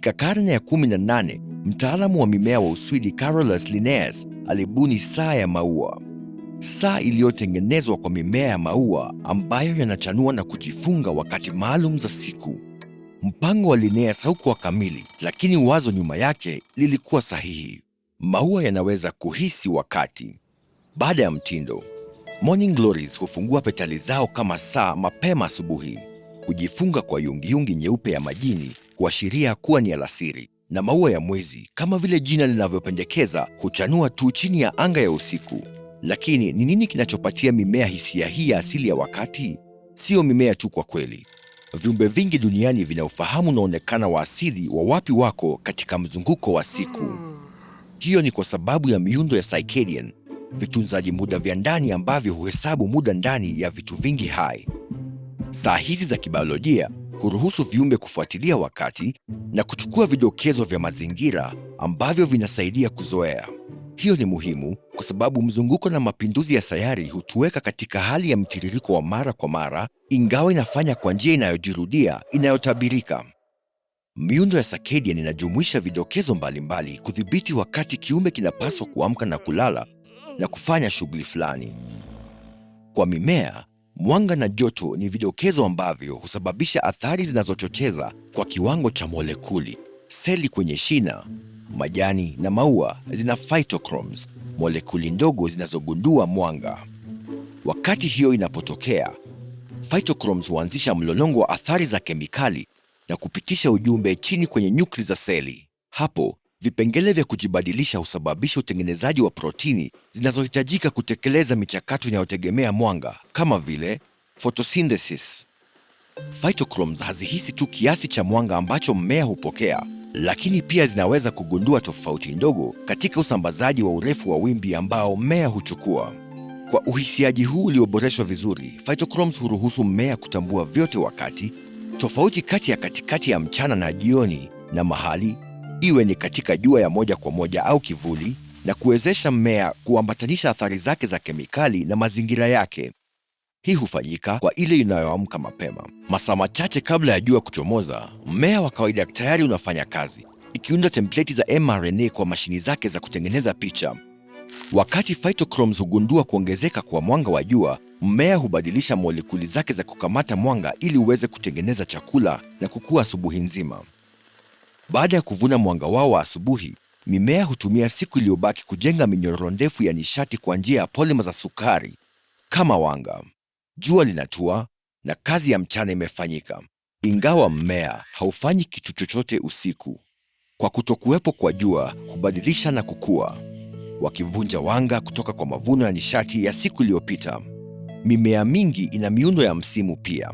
Katika karne ya 18, mtaalamu wa mimea wa Uswidi Carolus Linnaeus alibuni saa ya maua. Saa iliyotengenezwa kwa mimea ya maua ambayo yanachanua na kujifunga wakati maalum za siku. Mpango wa Linnaeus haukuwa kamili, lakini wazo nyuma yake lilikuwa sahihi. Maua yanaweza kuhisi wakati. Baada ya mtindo, Morning Glories hufungua petali zao kama saa mapema asubuhi, kujifunga kwa yungiyungi nyeupe ya majini kuashiria kuwa ni alasiri, na maua ya mwezi, kama vile jina linavyopendekeza, huchanua tu chini ya anga ya usiku. Lakini ni nini kinachopatia mimea hisia hii ya asili ya wakati? Sio mimea tu kwa kweli. Viumbe vingi duniani vina ufahamu unaonekana wa asili wa wapi wako katika mzunguko wa siku. Hiyo ni kwa sababu ya miundo ya circadian, vitunzaji muda vya ndani ambavyo huhesabu muda ndani ya vitu vingi hai. Saa hizi za kibiolojia huruhusu viumbe kufuatilia wakati na kuchukua vidokezo vya mazingira ambavyo vinasaidia kuzoea. Hiyo ni muhimu kwa sababu mzunguko na mapinduzi ya sayari hutuweka katika hali ya mtiririko wa mara kwa mara, ingawa inafanya kwa njia inayojirudia, inayotabirika. Miundo ya circadian inajumuisha vidokezo mbalimbali kudhibiti wakati kiumbe kinapaswa kuamka na kulala na kufanya shughuli fulani. Kwa mimea, mwanga na joto ni vidokezo ambavyo husababisha athari zinazochocheza kwa kiwango cha molekuli. Seli kwenye shina, majani na maua zina phytochromes, molekuli ndogo zinazogundua mwanga. Wakati hiyo inapotokea, phytochromes huanzisha mlolongo wa athari za kemikali na kupitisha ujumbe chini kwenye nyukli za seli. Hapo, vipengele vya kujibadilisha husababisha utengenezaji wa protini zinazohitajika kutekeleza michakato inayotegemea mwanga, kama vile photosynthesis. Phytochromes hazihisi tu kiasi cha mwanga ambacho mmea hupokea, lakini pia zinaweza kugundua tofauti ndogo katika usambazaji wa urefu wa wimbi ambao mmea huchukua. Kwa uhisiaji huu ulioboreshwa vizuri, phytochromes huruhusu mmea kutambua vyote wakati, tofauti kati ya katikati ya mchana na jioni na mahali, iwe ni katika jua ya moja kwa moja au kivuli, na kuwezesha mmea kuambatanisha athari zake za kemikali na mazingira yake. Hii hufanyika kwa ile inayoamka mapema. Masaa machache kabla ya jua kuchomoza, mmea wa kawaida tayari unafanya kazi, ikiunda templeti za mRNA kwa mashini zake za kutengeneza picha. Wakati phytochromes hugundua kuongezeka kwa mwanga wa jua, mmea hubadilisha molekuli zake za kukamata mwanga ili uweze kutengeneza chakula na kukua asubuhi nzima. Baada ya kuvuna mwanga wao wa asubuhi, mimea hutumia siku iliyobaki kujenga minyororo ndefu ya nishati kwa njia ya polima za sukari kama wanga. Jua linatua na kazi ya mchana imefanyika, ingawa mmea haufanyi kitu chochote usiku. Kwa kutokuwepo kwa jua, hubadilisha na kukua, wakivunja wanga kutoka kwa mavuno ya nishati ya siku iliyopita. Mimea mingi ina miundo ya msimu pia.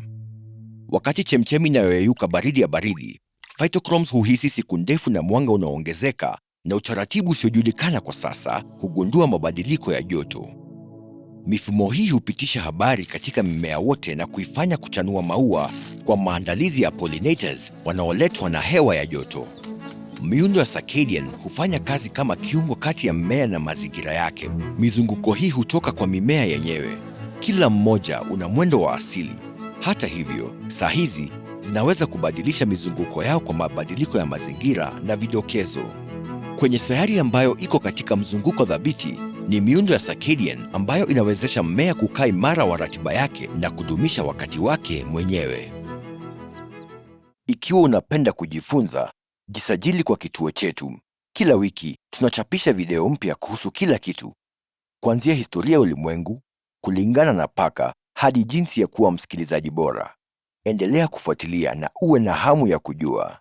Wakati chemchemi inayoyeyuka baridi ya baridi, phytochromes huhisi siku ndefu na mwanga unaoongezeka, na utaratibu usiojulikana kwa sasa hugundua mabadiliko ya joto. Mifumo hii hupitisha habari katika mimea wote na kuifanya kuchanua maua kwa maandalizi ya pollinators wanaoletwa na hewa ya joto. Miundo ya circadian hufanya kazi kama kiungo kati ya mmea na mazingira yake. Mizunguko hii hutoka kwa mimea yenyewe. Kila mmoja una mwendo wa asili. Hata hivyo, saa hizi zinaweza kubadilisha mizunguko yao kwa mabadiliko ya mazingira na vidokezo. Kwenye sayari ambayo iko katika mzunguko thabiti, ni miundo ya circadian ambayo inawezesha mmea kukaa imara wa ratiba yake na kudumisha wakati wake mwenyewe. Ikiwa unapenda kujifunza, jisajili kwa kituo chetu. Kila wiki tunachapisha video mpya kuhusu kila kitu, kuanzia historia ya ulimwengu, kulingana na paka, hadi jinsi ya kuwa msikilizaji bora. Endelea kufuatilia na uwe na hamu ya kujua.